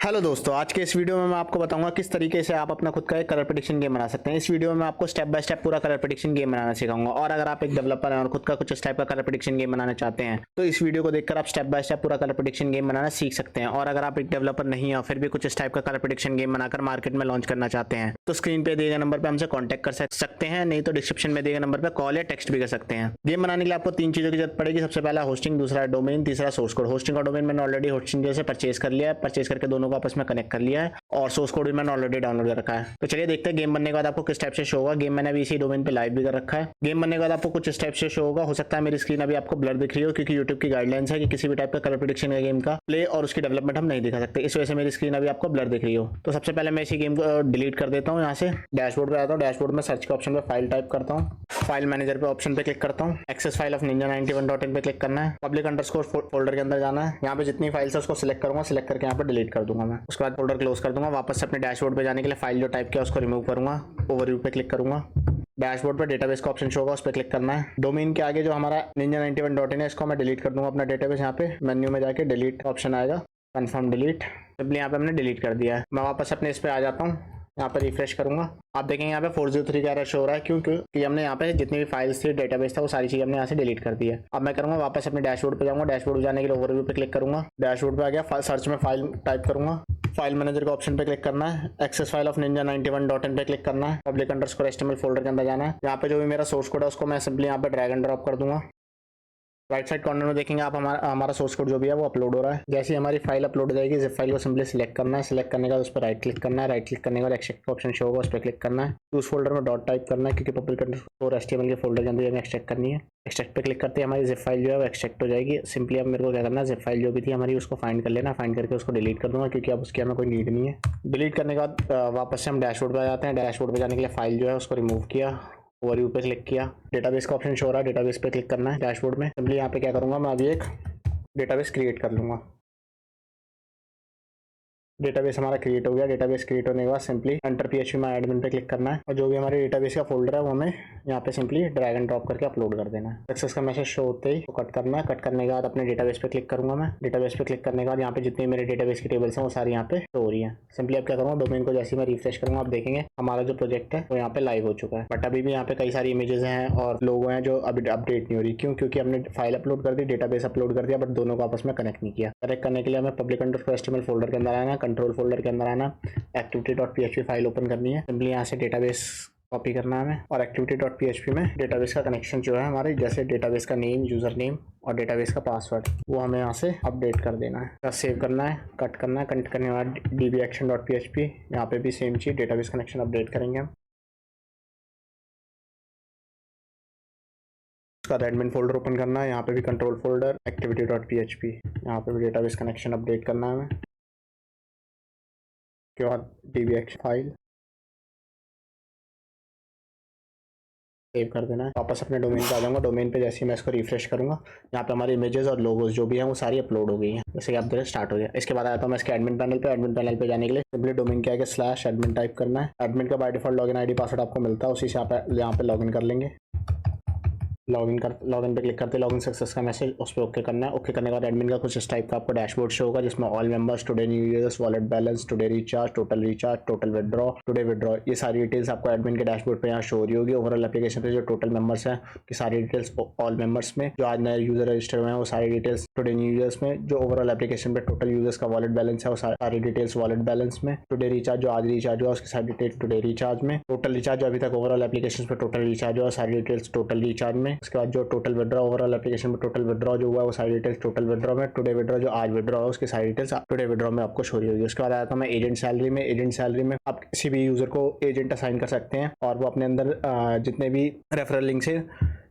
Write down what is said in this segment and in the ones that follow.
Hello दोस्तों, आज के इस वीडियो में मैं आपको बताऊंगा किस तरीके से आप अपना खुद का एक कलर प्रेडिक्शन गेम बना सकते हैं। इस वीडियो में मैं आपको स्टेप बाय स्टेप पूरा कलर प्रेडिक्शन गेम बनाना सिखाऊंगा। और अगर आप एक डेवलपर हैं और खुद का कुछ इस टाइप का कलर प्रेडिक्शन गेम बनाना चाहते हैं तो इस वीडियो को देखकर आप स्टेप बाय स्टेप पूरा कलर प्रेडिक्शन गेम बनाना सीख सकते हैं। और अगर आप एक डेवलपर नहीं है और फिर भी कुछ इस टाइप का कलर प्रेडिक्शन गेम बनाकर मार्केट में लॉन्च करना चाहते हैं तो स्क्रीन पे दिए गए नंबर पर हमसे कॉन्टैक्ट कर सकते हैं, नहीं तो डिस्क्रिप्शन में दिए गए नंबर पर कॉल या टेक्स्ट भी कर सकते हैं। गेम बनाने के लिए आपको तीन चीजों की जरूरत पड़ेगी। सबसे पहला होस्टिंग, दूसरा डोमेन, तीसरा सोर्स कोड। होस्टिंग और डोमेन मैंने ऑलरेडी होस्टिंग जैसे परचेज कर लिया है, परचेज करके दोनों को आपस में कनेक्ट कर लिया है और सोर्स कोड भी मैंने ऑलरेडी डाउनलोड कर रखा है। तो चलिए देखते हैं गेम बनने के बाद आपको किस टाइप से शो होगा। गेम मैंने अभी इसी डोमेन पे लाइव भी कर रखा है। गेम बनने के बाद आपको कुछ इस टाइप से शो होगा। हो सकता है मेरी स्क्रीन अभी आपको ब्लर दिख रही हो, क्योंकि यूट्यूब की गाइडलाइंस है कि किसी भी टाइप का कलर प्रेडिक्शन का गेम का प्ले और उसकी डेवलपमेंट हम नहीं दिखा सकते। इस वजह से मेरी स्क्रीन अभी आपको ब्लर दिख रही हो। तो सबसे पहले मैं इसी गेम को डिलीट कर देता हूँ। यहाँ से डैशबोर्ड पे आता हूँ। डैशबोर्ड में सर्च के ऑप्शन पे फाइल टाइप करता हूँ। फाइल मैनेजर पे ऑप्शन पे क्लिक करता हूँ। एक्सेस फाइल ऑफ ninja91.in पे क्लिक करना है। पब्लिक अंडरस्कोर फोल्डर के अंदर जाना है। यहाँ पे जितनी फाइल्स है उसको सिलेक्ट करूंगा। सिलेक्ट करके यहाँ पे डिलीट कर दूंगा मैं। उसके बाद फोल्डर क्लोज कर दूंगा। वापस से अपने डैशबोर्ड पे जाने के लिए फाइल जो टाइप किया उसको रिमूव करूंगा। ओवरव्यू पे क्लिक करूंगा। डैशबोर्ड पे डेटाबेस का ऑप्शन शो होगा, उस पर क्लिक करना है। डोमेन के आगे जो हमारा ninja91.in है इसको मैं डिलीट कर दूंगा अपना डेटाबेस। यहाँ पे मेन्यू में जाके डिलीट ऑप्शन आएगा, कन्फर्म डिलीट। सिंपली यहाँ पे हमने डिलीट कर दिया है। मैं वापस अपने इस पे आ जाता हूँ। यहाँ पे रिफ्रेश करूंगा। आप देखेंगे यहाँ पे 403 का एरर शो हो रहा है। क्यों? क्योंकि हमने यहाँ पे जितनी भी फाइल्स थी, डेटाबेस था, वो सारी चीज़ हमने यहाँ से डिलीट कर दी है। अब मैं करूँगा वापस अपने डैशबोर्ड पे जाऊँगा। डैशबोर्ड जाने के लिए ओवरव्यू पे क्लिक करूँगा। डैशबोर्ड पे आ गया। सर्च में फाइल टाइप करूँगा। फाइल मैनेजर का ऑप्शन पे क्लिक करना है। एक्सेस फाइल ऑफ ninja91.in पे क्लिक करना है। पब्लिक अंडरस्कोर HTML फोल्डर के अंदर जाना है। यहाँ पे जो भी मेरा सोर्स कोड है उसको मैं सिंपली यहाँ पे ड्रैग एंड ड्रॉप कर दूंगा। राइट साइड कॉर्नर में देखेंगे आप हमारा सोर्स कोड जो भी है वो अपलोड हो रहा है। जैसे ही हमारी फाइल अपलोड हो जाएगी, जिप फाइल को सिंपली सिलेक्ट करना है। सिलेक्ट करने के बाद उस पर राइट क्लिक करना है। राइट क्लिक करने के बाद एक्सट्रैक्ट का ऑप्शन शो होगा, उस पर क्लिक करना है। उस फोल्डर में डॉट टाइप करना है, क्योंकि पब्लिक अंडरस्कोर HTML के फोल्डर के अंदर हमें एक्सट्रैक्ट करनी है। एक्सट्रैक्ट पे क्लिक करते हैं हमारी जिप फाइल जो है वो एक्सट्रैक्ट हो जाएगी। सिंपली अब मेरे को क्या करना है, जिप फाइल जो भी थी हमारी उसको फाइंड कर लेना। फाइंड करके उसको डिलीट कर दूंगा, क्योंकि अब उसकी हमें कोई नीड नहीं है। डिलीट करने के बाद वापस से हम डैशबोर्ड पे आ जाते हैं। डैशबोर्ड पे जाने के लिए फाइल जो है उसको रिमूव किया, ओवरव्यू पे क्लिक किया। डेटाबेस का ऑप्शन शो हो रहा है, डेटाबेस पे क्लिक करना है। डैशबोर्ड में सिंपली यहाँ पे क्या करूँगा, मैं अभी एक डेटाबेस क्रिएट कर लूँगा। डेटाबेस हमारा क्रिएट हो गया। डेटाबेस क्रिएट होने के बाद simply enter PHP my admin पे क्लिक करना है और जो भी हमारे डेटाबेस का फोल्डर है वो हमें यहाँ पे सिंपली ड्रैग एंड ड्रॉप करके अपलोड कर देना है। सक्सेस का मैसेज शो होते ही तो कट करना है। कट करने के बाद अपने डेटाबेस पे क्लिक करूंगा मैं। डेटाबेस पे क्लिक करने के बाद यहाँ पे जितने मेरे डेटाबेस की टेबल्स हैं वो सारी यहाँ पे शो हो रही है। सिंपली अब क्या करूँगा, डोमेन को जैसे मैं रिफ्रेश करूँगा आप देखेंगे हमारा जो प्रोजेक्ट है वो यहाँ पे लाइव हो चुका है। बट अभी भी यहाँ पे कई सारी इमेजेस हैं और लोगो हैं जो अभी अपडेट नहीं हो रही। क्यों? क्योंकि हमने फाइल अपलोड कर दी, डेटाबेस अपलोड कर दिया, बट दोनों को आपस में कनेक्ट नहीं किया। कनेक्ट करने के लिए हमें पब्लिक अंडरस्कोर HTML फोल्डर के अंदर आना है, कंट्रोल फोल्डर के अंदर आना, activity.php फाइल ओपन करनी है। सिंपली यहाँ से डेटाबेस कॉपी करना है हमें और activity.php में डेटाबेस का कनेक्शन जो है हमारे, जैसे डेटाबेस का नेम, यूजर नेम और डेटाबेस का पासवर्ड, वो हमें यहाँ से अपडेट कर देना है। सेव करना है, कट करना है। कट करने के बाद dbaction.php यहाँ पे भी सेम चीज, डेटाबेस कनेक्शन अपडेट करेंगे हम। उसका एडमिन फोल्डर ओपन करना है। यहाँ पे भी कंट्रोल फोल्डर, activity.php, यहाँ पे भी डेटाबेस कनेक्शन अपडेट करना है हमें। उसके बाद dbaction फाइल सेव कर देना है। वापस अपने डोमेन पे आ जाऊंगा। डोमेन पे जैसे ही मैं इसको रिफ्रेश करूंगा यहाँ पे हमारी इमेजेस और लोगोस जो भी हैं वो सारी अपलोड हो गई हैं, जैसे कि आप देख स्टार्ट हो गया। इसके बाद आता हूँ मैं इसके एडमिन पैनल पे। एडमिन पैनल पे जाने के लिए सिंपली डोमेन के आगे /admin टाइप करना है। एडमिन का by default login ID password आपको मिलता है, उसी से आप यहाँ पे लॉगिन कर लेंगे। लॉगिन पे क्लिक करते लॉगिन सक्सेस का मैसेज, उस पर ओके करना है। ओके करने के बाद एडमिन का कुछ इस टाइप का आपको डैशबोर्ड शो होगा, जिसमें all members, today new users, wallet balance, today recharge, total withdraw, today withdraw, ये सारी डिटेल्स आपको एडमिन के डैशबोर्ड पे यहाँ शो हो रही होगी। ओवरऑल एप्लीकेशन पे जो टोटल मेंबर्स हैं की सारी डिटेल्स ऑल मेंबर्स में, जो आज नए यूजर रजिस्टर हुए हैं वो सारी डिटेल्स टुडे न्यू यूजर्स में, जो ओवरऑल एप्लीकेशन पे टोटल यूजर्स का वॉलेट बैलेंस है वो सारी डिटेल्स वॉलेट बैलेंस में, टुडे रिचार्ज जो आज रिचार्ज हुआ उसकी सारी डिटेल्स टुडे रिचार्ज में, टोटल रिचार्ज जो अभी तक ओवरऑल एप्लीकेशन पे टोटल रिचार्ज हुआ सारी डिटेल्स टोटल रिचार्ज में। उसके बाद जो टोटल विड्रॉ ओवरऑल एप्लीकेशन में टोटल विड्रॉ जो हुआ वो सारी डिटेल्स टोटल विड्रॉ में, टुडे विड्रॉ जो आज विड्रॉ है उसकी सारी डिटेल्स टुडे विड्रॉ में आपको शो होगी। उसके बाद आया था मैं एजेंट सैलरी में। एजेंट सैलरी में आप किसी भी यूजर को एजेंट असाइन कर सकते हैं और वो अपने अंदर जितने भी रेफरल लिंक से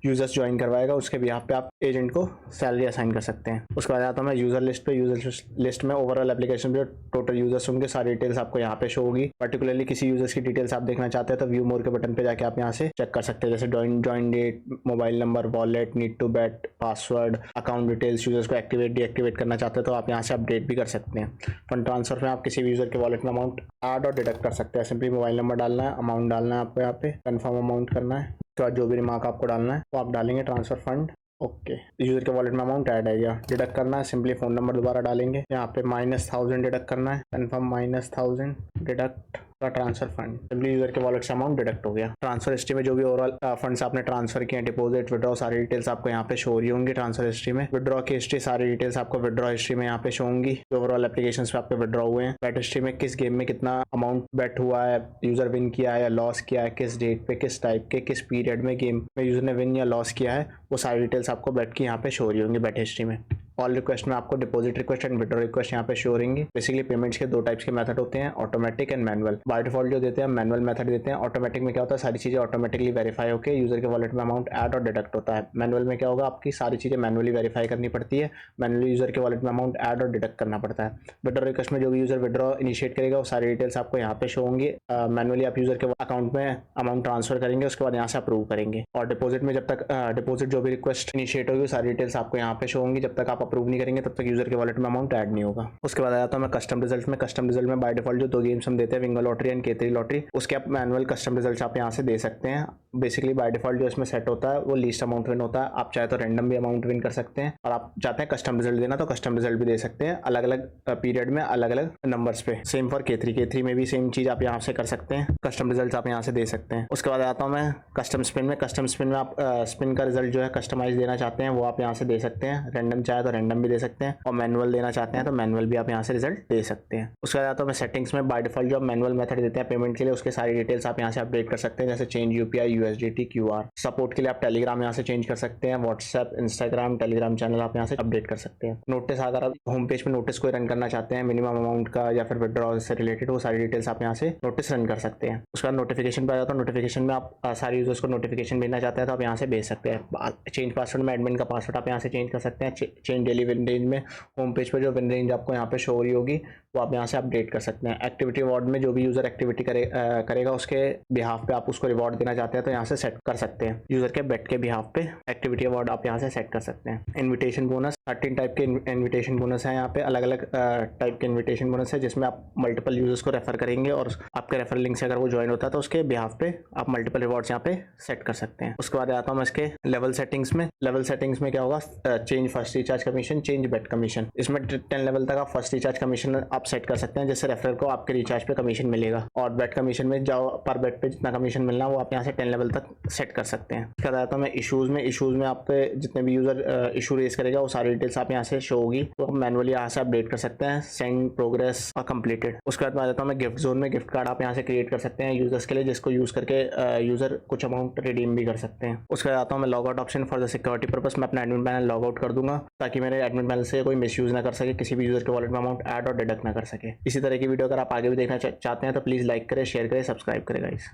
यूजर्स ज्वाइन करवाएगा उसके भी यहाँ पे आप एजेंट को सैलरी असाइन कर सकते हैं। उसके बाद आता हूँ मैं यूजर लिस्ट पे। यूजर लिस्ट में ओवरऑल एप्लीकेशन पे टोटल यूजर्स होंगे सारी डिटेल्स आपको यहाँ पे शो होगी। पर्टिकुलरली किसी यूजर्स की डिटेल्स आप देखना चाहते हैं तो व्यू मोर के बटन पे जाके आप यहाँ से चेक कर सकते हैं, जैसे join date, mobile number, wallet, need to bet, password, account details. Users को एक्टिवेट डीएक्टिवेट करना चाहते हैं तो आप यहाँ से अपडेट भी कर सकते हैं। फंड ट्रांसफर में आप किसी भी यूजर के वॉलेट में अमाउंट ऐड और डिडक्ट कर सकते हैं। सिंपली मोबाइल नंबर डालना है, अमाउंट डालना है आपको, यहाँ पे कन्फर्म अमाउंट करना है। उसके बाद जो भी रिमार्क आपको डालना है वो आप डालेंगे, ट्रांसफर फंड ओके, यूजर के वॉलेट में अमाउंट ऐड है गया। डिडक्ट करना है, सिंपली फोन नंबर दोबारा डालेंगे, यहाँ पे -1000 डिडक्ट करना है, कन्फर्म -1000 डिडक्ट का ट्रांसफर फंड, सिंपली यूजर के वॉलेट से अमाउंट डिडक्ट हो गया। ट्रांसफर हिस्ट्री में जो भी ओवरऑल फंड्स आपने ट्रांसफर किए, डिपॉजिट, विड्रॉ, सारी डिटेल्स आपको यहाँ पे शो हो रही होंगी ट्रांसफर हिस्ट्री में। विड्रॉ की हिस्ट्री सारी डिटेल्स आपको विड्रॉ हिस्ट्री में यहाँ पे शो होंगी, ओवरऑल एप्लीकेशन पे आपके विड्रॉ हुए हैं। बैट हिस्ट्री में किस गेम में कितना अमाउंट बैट हुआ है, यूजर विन किया है या लॉस किया है, किस डेट पे, किस टाइप के, किस पीरियड में गेम में यूजर ने विन या लॉस किया है, वो सारी डिटेल्स आपको बैट की यहाँ पे शो हो रही होंगी बैट हिस्ट्री में। ऑल रिक्वेस्ट में आपको deposit request and withdraw request यहाँ पे शो हो रहेंगी। बेसिकली पेमेंट्स के दो टाइप्स के मेथड होते हैं, automatic and manual. By default जो देते हैं मैनुअल मेथड देते हैं। ऑटोमेटिक में क्या होता है, सारी चीजें ऑटोमेटिकली वेरीफाई होकर यूजर के वॉलेट में अमाउंट ऐड और डिडक्ट होता है। मैनुअल में क्या होगा, आपकी सारी चीजें मैनुअली वेरीफाई करनी पड़ती है, मैनुअली यूजर के वॉलेट में अमाउंट ऐड और डिडक्ट करना पड़ता है। विड्रॉ रिक्वेस्ट में जो भी यूजर विड्रॉ इनिशिएट करेगा वो सारी डिटेल्स आपको यहाँ पे शो होंगी। मैनुअली आप यूजर के अकाउंट में अमाउंट ट्रांसफर करेंगे, उसके बाद यहाँ से अप्रूव करेंगे। और डिपॉजिट में जब तक डिपॉजिट जो भी रिक्वेस्ट इनिशिएट होगी सारी डिटेल्स आपको यहाँ पे शो होंगी। जब तक आप अप्रूव नहीं करेंगे तब तक यूजर के वॉलेट में अमाउंट ऐड नहीं होगा। उसके बाद आ जाता हूं मैं कस्टम रिजल्ट में। कस्टम रिजल्ट में बाय डिफॉल्ट जो दो गेम्स हम देते हैं, winger lottery and K3 lottery, उसके आप मैनुअल कस्टम रिजल्ट आप यहाँ से दे सकते हैं। बेसिकली बाय डिफॉल्ट जो इसमें सेट होता है वो लीस्ट अमाउंट विन होता है। आप चाहे तो रैंडम भी अमाउंट विन कर सकते हैं, और आप चाहते हैं कस्टम रिजल्ट देना तो कस्टम रिजल्ट भी दे सकते हैं, अलग अलग पीरियड में अलग अलग नंबर्स पे। सेम फॉर K3 में भी सेम चीज आप यहाँ से कर सकते हैं, कस्टम रिजल्ट आप यहाँ से दे सकते हैं। उसके बाद आता हूँ मैं कस्टम स्पिन में। कस्टम स्पिन में आप स्पिन का रिजल्ट जो है कस्टमाइज देना चाहते हैं वो आप यहाँ से दे सकते हैं, रैंडम चाहे तो रैंडम भी दे सकते हैं, और मैनुअल देना चाहते हैं तो मैनुअल भी आप यहाँ से रिजल्ट दे सकते हैं। उसके बाद आता हूँ मैं सेटिंग्स में। बाय डिफॉल्ट जो मैनुअल मेथड देते हैं पेमेंट के लिए, उसके सारी डिटेल्स आप यहाँ से अपडेट कर सकते हैं, जैसे change UPI, USDT, QR। Support के लिए आप टेलीग्राम यहाँ से चेंज कर सकते हैं, व्हाट्सएप, इंस्टाग्राम, टेलीग्राम चैनल आप यहाँ से अपडेट कर सकते हैं। नोटिस, अगर आप होम पेज पे नोटिस कोई रन करना चाहते हैं मिनिमम अमाउंट का या फिर विड्रॉ से रिलेटेड, वो सारी डिटेल्स आप यहाँ से नोटिस रन कर सकते हैं। उसके बाद नोटिफिकेशन पे आ जाता है। नोटिफिकेशन में आप सारे यूजर्स को नोटिफिकेशन भेजना चाहते हैं तो आप यहाँ से भेज सकते हैं। चेंज पासवर्ड में एडमिन का पासवर्ड आप यहाँ से चेंज कर सकते हैं। चेंज डेली विन रेंज में होम पेज पर जो विन रेंज आपको यहाँ पे शो हो रही होगी वो आप यहाँ से अपडेट कर सकते हैं। एक्टिविटी अवार्ड में जो भी यूजर एक्टिविटी करेगा उसके बिहाफ पे आप उसको रिवॉर्ड देना चाहते हैं तो यहाँ से सेट कर सकते हैं। यूजर के बेट के बिहाफ पे एक्टिविटी अवार्ड आप यहाँ से सेट कर सकते हैं। इन्विटेशन बोनस, 13 टाइप के इन्विटेशन बोनस है यहाँ पे, अलग अलग टाइप के इन्विटेशन बोनस है जिसमें आप मल्टीपल यूजर्स को रेफर करेंगे और आपके रेफर लिंक से अगर वो ज्वाइन होता है तो उसके बिहाफ पे आप मल्टीपल रिवॉर्ड्स यहाँ पे सेट कर सकते हैं। उसके बाद आता हूँ मैं इसके लेवल सेटिंग्स में। लेवल सेटिंग्स में क्या होगा, change first recharge commission, change bet commission. इसमें 10 लेवल तक आप फर्स्ट रिचार्ज कमीशन आप सेट कर सकते हैं, जिससे रेफरर को आपके रिचार्ज पे कमीशन मिलेगा, और बेट कमीशन में जाओ पर बेट पे जितना कमीशन मिलना वो आप यहाँ से 10 लेवल तक सेट कर सकते हैं। इसके बाद आता हूँ मैं इशूज़ में। इशूज़ में आपके जितने भी यूजर इशू रेस करेगा वो सारी डिटेल्स आप यहाँ से शो होगी, तो आप मैनुअली यहाँ से अपडेट कर सकते हैं, सेंड, प्रोग्रेस और कंप्लीटेड। उसके बाद आ जाता हूँ मैं गिफ्ट जोन में। गिफ्ट कार्ड आप यहाँ से क्रिएट कर सकते हैं यूजर्स के लिए, जिसको यूज करके यूजर कुछ अमाउंट रिडीम भी कर सकते हैं। उसके बाद आता हूँ मैं log out option. For the security purpose मैं अपना एडमिन पैनल लॉग आउट कर दूंगा ताकि मेरे एडमिन पैनल से कोई मिसयूज ना कर सके, किसी भी यूजर के वॉलेट में अमाउंट ऐड और डिडक्ट ना कर सके। इसी तरह की वीडियो अगर आप आगे भी देखना चाहते हैं तो प्लीज लाइक करें, शेयर करें, सब्सक्राइब करें गाइस।